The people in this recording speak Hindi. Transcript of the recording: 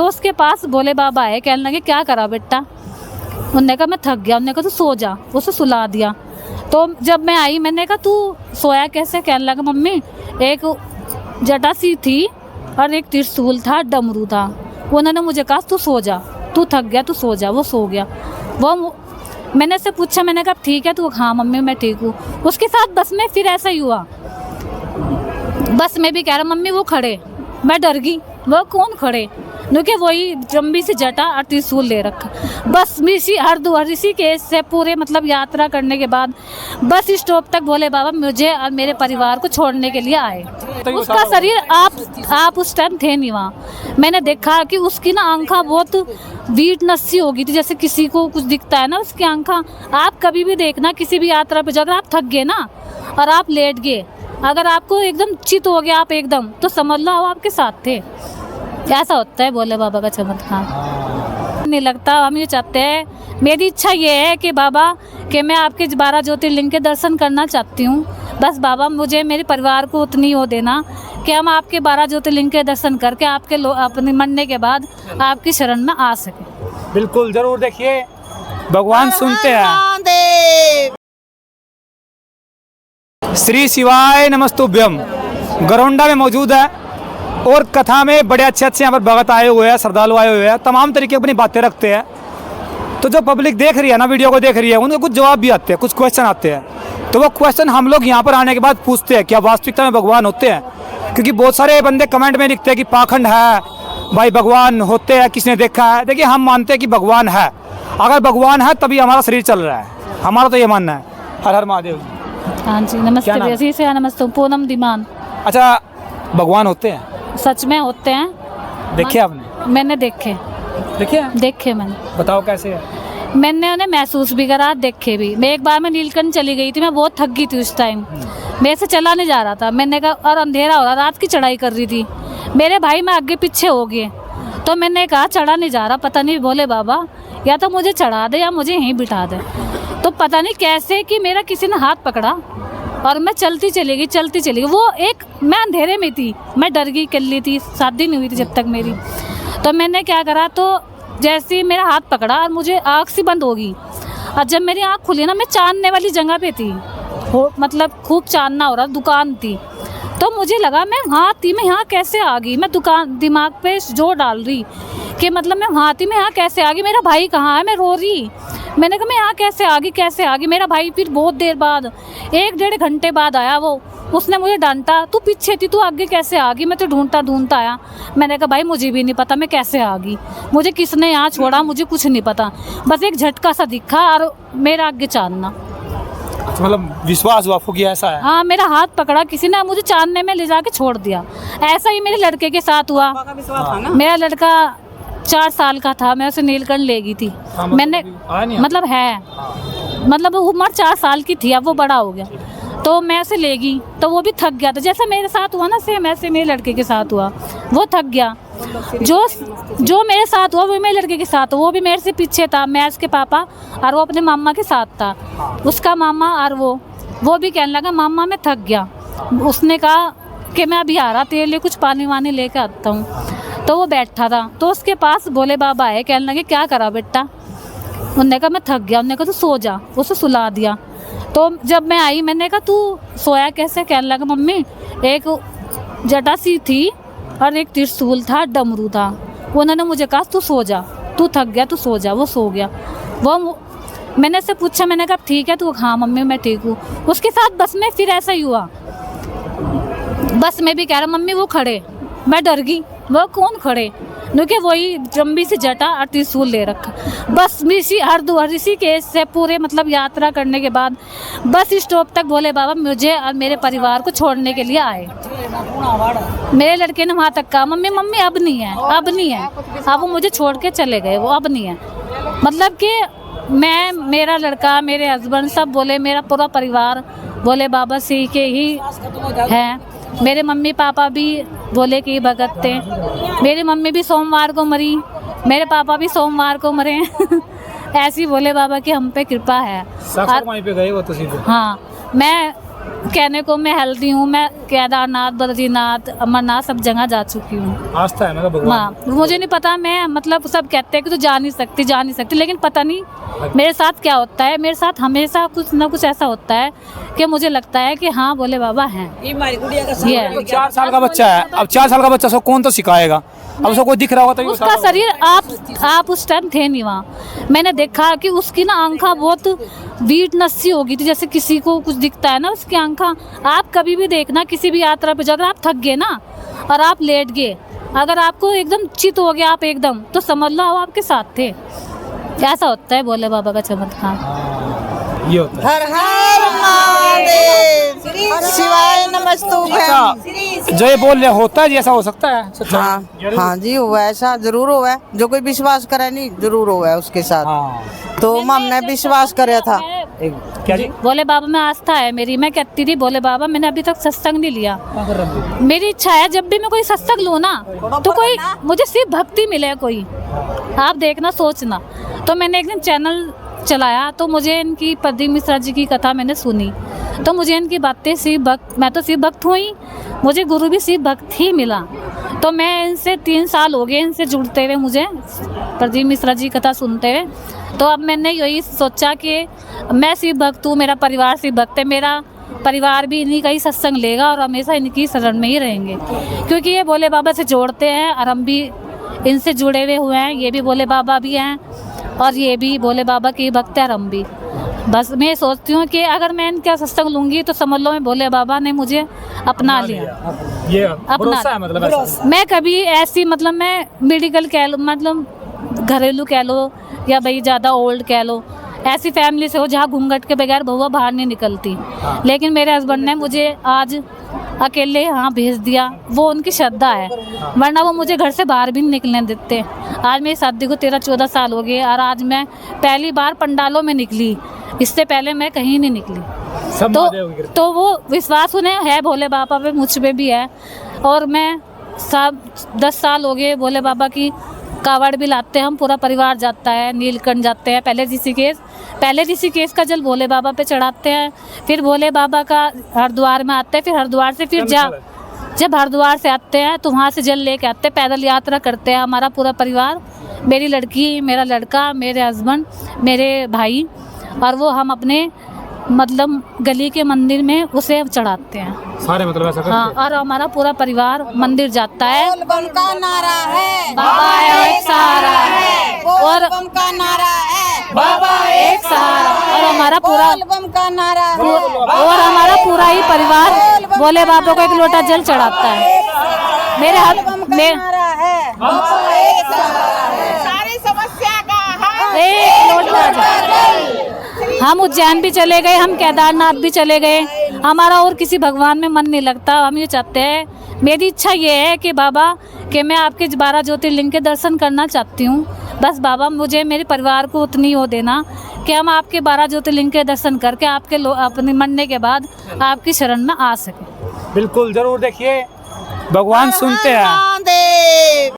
तो उसके पास भोले बाबा आए, कहने लगे क्या करा बेटा। उन्होंने कहा मैं थक गया। उन्होंने कहा तू सो जा, उसे सुला दिया। तो जब मैं आई मैंने कहा तू सोया कैसे। कहने लगा मम्मी एक जटा सी थी और एक त्रिशूल था, डमरू था। उन्होंने मुझे कहा तू सो जा, तू थक गया तू सो जा। वो सो गया। वो मैंने से पूछा, मैंने कहा ठीक है तू। हाँ मम्मी मैं ठीक हूँ। उसके साथ बस में फिर ऐसा ही हुआ। बस में भी कह रहा मम्मी वो खड़े। मैं डर गई, वो कौन खड़े, क्योंकि वही लंबी सी जटा और त्रिशूल ले रखा। बस इसी हरिद्वार ऋषिकेश से पूरे मतलब यात्रा करने के बाद बस स्टॉप तक भोले बाबा मुझे और मेरे परिवार को छोड़ने के लिए आए। उसका शरीर आप उस टाइम थे नहीं वहाँ। मैंने देखा कि उसकी ना आंखा बहुत वीकनेस सी हो गई थी, जैसे किसी को कुछ दिखता है ना उसकी आंखा। आप कभी भी देखना किसी भी यात्रा पे अगर आप थक गए ना और आप लेट गए, अगर आपको एकदम चित हो गया आप एकदम, तो समझ लो आप आपके साथ थे। ऐसा होता है भोले बाबा का चमत्कार। नहीं लगता, हम ये चाहते हैं, मेरी इच्छा ये है कि बाबा कि मैं आपके 12 ज्योतिर्लिंग के दर्शन करना चाहती हूँ। बस बाबा मुझे मेरे परिवार को उतनी हो देना कि हम आपके 12 ज्योतिर्लिंग के दर्शन करके आपके अपने मरने के बाद आपकी शरण में आ सके। बिल्कुल जरूर देखिए, भगवान सुनते हैं। श्री शिवाय नमस्तुभ्यम। गरोंडा में मौजूद है और कथा में बड़े अच्छे यहाँ पर भगत आए हुए हैं, श्रद्धालु आए हुए हैं, तमाम तरीके अपनी बातें रखते हैं। तो जो पब्लिक देख रही है ना, वीडियो को देख रही है, उनको कुछ जवाब भी आते हैं, कुछ क्वेश्चन आते हैं। तो वो क्वेश्चन हम लोग यहाँ पर आने के बाद पूछते हैं, क्या वास्तविकता में भगवान होते हैं? क्योंकि बहुत सारे बंदे कमेंट में लिखते हैं कि पाखंड है भाई, भगवान होते हैं, किसने देखा है। देखिए हम मानते हैं कि भगवान है। अगर भगवान है तभी हमारा शरीर चल रहा है, हमारा तो ये मानना है। हर हर महादेव। हाँ जी नमस्ते। नमस्ते पूनम दीमान। अच्छा भगवान होते हैं? सच में होते हैं। देखे आपने? मैंने देखे मैंने। बताओ कैसे है? मैंने उन्हें महसूस भी करा, देखे भी। मैं एक बार मैं नीलकंठ चली गई थी, मैं बहुत थक गई थी उस टाइम, मेरे से चला नहीं जा रहा था। मैंने कहा, और अंधेरा हो रहा, रात की चढ़ाई कर रही थी। मेरे भाई मैं आगे पीछे हो गए, तो मैंने कहा चढ़ा नहीं जा रहा, पता नहीं भोले बाबा या तो मुझे चढ़ा दे या मुझे यहीं बिठा दे। तो पता नहीं कैसे कि मेरा किसी ने हाथ पकड़ा और मैं चलती चली गई। वो एक, मैं अंधेरे में थी, मैं डर गई, कल्ली थी, शादी नहीं हुई थी जब तक मेरी। तो मैंने क्या करा, तो जैसे ही मेरा हाथ पकड़ा और मुझे आँख सी बंद हो गई, और जब मेरी आँख खुली ना, मैं चांदने वाली जगह पे थी, मतलब खूब चांदना हो रहा, दुकान थी। तो मुझे लगा मैं वहाँ थी, मैं यहाँ कैसे आ गई। मैं दुकान दिमाग पे जोर डाल रही कि मतलब मैं वहाँ थी, मैं यहाँ कैसे आ गई, मेरा भाई कहाँ है। मैं रो रही, मैंने कहा मैं यहाँ कैसे आ गई। मेरा भाई फिर बहुत देर बाद, 1-1.5 घंटे बाद आया वो। उसने मुझे डांटा, तू पीछे थी, तू आगे कैसे आ गई। मैं तो ढूंढता आया। मैंने कहा भाई मुझे भी नहीं पता मैं कैसे आ गई, मुझे किसने यहाँ छोड़ा, मुझे कुछ नहीं पता। बस एक झटका सा दिखा और मेरा आगे चांदना। मतलब विश्वास हुआ आपको कि ऐसा है? हाँ, मेरा हाथ पकड़ा किसी ने, मुझे चांदने में ले जाके छोड़ दिया। ऐसा ही मेरे लड़के के साथ हुआ। मेरा लड़का 4 साल का था, मैं उसे नीलकंठ ले गई थी। मैंने मतलब है, मतलब उम्र 4 साल की थी, अब वो बड़ा हो गया। तो मैं उसे ले गई, तो वो भी थक गया था। जैसा मेरे साथ हुआ ना, सेम ऐसे मेरे लड़के के साथ हुआ। वो थक गया, जो मेरे साथ हुआ वो मेरे लड़के के साथ हुआ। वो भी मेरे से पीछे था, मैं उसके पापा और वो अपने मामा के साथ था। उसका मामा और वो भी कहने लगा मामा मैं थक गया। उसने कहा कि मैं अभी आ रहा, तेरे लिए कुछ पानी वानी लेके आता हूँ। तो वो बैठा था, तो उसके पास भोले बाबा आए, कहने लगे क्या करा बेटा। उन्होंने कहा मैं थक गया। उन्होंने कहा तू सो जा, उसे सुला दिया। तो जब मैं आई मैंने कहा तू सोया कैसे। कहने लगा मम्मी एक जटा सी थी और एक त्रिशूल था, डमरू था। उन्होंने मुझे कहा तू सो जा, तू थक गया तू सो जा। वो सो गया। वो मैंने उससे पूछा, मैंने कहा ठीक है तू। हाँ मम्मी मैं ठीक हूँ। उसके साथ बस में फिर ऐसा ही हुआ। बस में भी कह रहा मम्मी वो खड़े। मैं डर गई, वो कौन खड़े, क्योंकि वही लंबी सी जटा और त्रिशूल ले रखा। बस इसी हरिद्वार ऋषिकेश से पूरे मतलब यात्रा करने के बाद बस स्टॉप तक भोले बाबा मुझे और मेरे परिवार को छोड़ने के लिए आए। मेरे लड़के ने वहाँ तक कहा मम्मी अब नहीं है। अब वो मुझे छोड़ के चले गए, वो अब नहीं है। मतलब कि मैं, मेरा लड़का, मेरे हस्बैंड सब बोले, मेरा पूरा परिवार भोले बाबा से के ही है। मेरे मम्मी पापा भी भोले के ही भगत थे। मेरी मम्मी भी सोमवार को मरी, मेरे पापा भी सोमवार को मरे। ऐसी भोले बाबा की हम पे कृपा है। पे गए वो तो सीधे। हाँ, मैं कहने को मैं हेल्दी हूँ, मैं केदारनाथ, बद्रीनाथ, अमरनाथ सब जगह जा चुकी हूँ। आस्था है मतलब भगवान। हाँ, मुझे नहीं पता, मैं मतलब सब कहते हैं कि तू जा नहीं सकती, लेकिन पता नहीं मेरे साथ क्या होता है। मेरे साथ हमेशा कुछ ना कुछ ऐसा होता है कि मुझे लगता है कि हाँ भोले बाबा हैं। ये 4 साल का बच्चा है, अब 4 साल का बच्चा उसको कौन तो सिखाएगा? अब उसको कोई दिख रहा होगा तो उसका शरीर, आप उस टाइम थे नहीं वहाँ, मैंने देखा कि उसकी ना आंखा बहुत वीकनेस सी हो गई थी, जैसे किसी को कुछ दिखता है ना उसकी आंखा। आप कभी भी देखना किसी भी यात्रा पे जाकर आप थक गए ना और आप लेट गए, अगर आपको एकदम चित हो गया आप एकदम, तो समझ लो आप आपके साथ थे। ऐसा होता है भोले बाबा का चमत्कार। ये होता है। हर हर महादेव, शिवाय नमस्तुभ्यम। जो ये बोल रहे होता है जी, ऐसा हो सकता है? हाँ हाँ जी, हुआ ऐसा जरूर हुआ है। जो कोई विश्वास करे नहीं जरूर हुआ है उसके साथ। हाँ। तो हमने विश्वास कराया था। क्या जी? भोले बाबा में आस्था है मेरी। मैं कहती थी भोले बाबा, मैंने अभी तक सत्संग नहीं लिया। मेरी इच्छा है जब भी मैं कोई सत्संग लूँ ना, तो कोई मुझे सिर्फ भक्ति मिले कोई। आप देखना, सोचना। तो मैंने एक दिन चैनल चलाया, तो मुझे इनकी प्रदीप मिश्रा जी की कथा मैंने सुनी, तो मुझे इनकी बातें सिर्फ भक्त, मैं तो सिर्फ भक्त हूँ ही, मुझे गुरु भी सिर्फ भक्त ही मिला। तो मैं इनसे 3 साल हो गए इनसे जुड़ते हुए, मुझे प्रदीप मिश्रा जी कथा सुनते हुए। तो अब मैंने यही सोचा कि मैं सिर्फ भक्त हूँ, मेरा परिवार सिर्फ भक्त है, मेरा परिवार भी इन्हीं का ही सत्संग लेगा और हमेशा इनकी शरण में ही रहेंगे, क्योंकि ये भोले बाबा से जोड़ते हैं और हम भी इनसे जुड़े हुए हैं। ये भी भोले बाबा भी हैं और ये भी भोले बाबा की भक्त है और हम भी। बस मैं सोचती हूँ कि अगर मैं इनका सत्संग लूँगी तो समझ लो मैं भोले बाबा ने मुझे अपना लिया। ये भरोसा है मतलब ऐसा। मैं कभी ऐसी मतलब मैं मेडिकल कह लो, मतलब घरेलू कह लो या भाई ज़्यादा ओल्ड कह लो, ऐसी फैमिली से हो जहाँ घूंघट के बगैर बहुआ बाहर नहीं निकलती। लेकिन मेरे हस्बैंड ने मुझे आज अकेले यहाँ भेज दिया, वो उनकी श्रद्धा है, वरना वो मुझे घर से बाहर भी नहीं निकलने देते। आज मेरी शादी को 13-14 साल हो गए और आज मैं पहली बार पंडालों में निकली, इससे पहले मैं कहीं नहीं निकली। तो वो विश्वास उन्हें है भोले बाबा पे, मुझ पे भी है। और मैं 10 साल हो गए भोले बाबा की कावड़ भी लाते हैं हम, पूरा परिवार जाता है, नीलकंठ जाते हैं, पहले ऋषिकेश का जल भोले बाबा पे चढ़ाते हैं, फिर भोले बाबा का हरिद्वार में आते हैं, फिर हरिद्वार से फिर जब हरिद्वार से आते हैं तो वहाँ से जल लेके आते हैं, पैदल यात्रा करते हैं हमारा पूरा परिवार, मेरी लड़की, मेरा लड़का, मेरे हस्बैंड, मेरे भाई, और वो हम अपने मतलब गली के मंदिर में उसे चढ़ाते हैं सारे, मतलब ऐसा करते हैं। हाँ, और हमारा पूरा परिवार मंदिर जाता है। बोल बम का नारा है, बाबा एक सहारा है, बोल बम का नारा है, बाबा एक सहारा, और हमारा पूरा बोल बम का नारा है, और हमारा पूरा ही परिवार भोले बाबा को एक लोटा जल चढ़ाता है। मेरे हाथ में नारा है, बाबा एक सहारा है, सारी समस्या का हल, एक लोटा जल। हम उज्जैन भी चले गए, हम केदारनाथ भी चले गए, हमारा और किसी भगवान में मन नहीं लगता। हम ये चाहते हैं, मेरी इच्छा ये है कि बाबा कि मैं आपके 12 ज्योतिर्लिंग के दर्शन करना चाहती हूँ। बस बाबा मुझे, मेरे परिवार को उतनी वो देना कि हम आपके 12 ज्योतिर्लिंग के दर्शन करके आपके अपने मरने के बाद आपकी शरण में आ सकें। बिल्कुल, जरूर देखिए, भगवान सुनते हैं।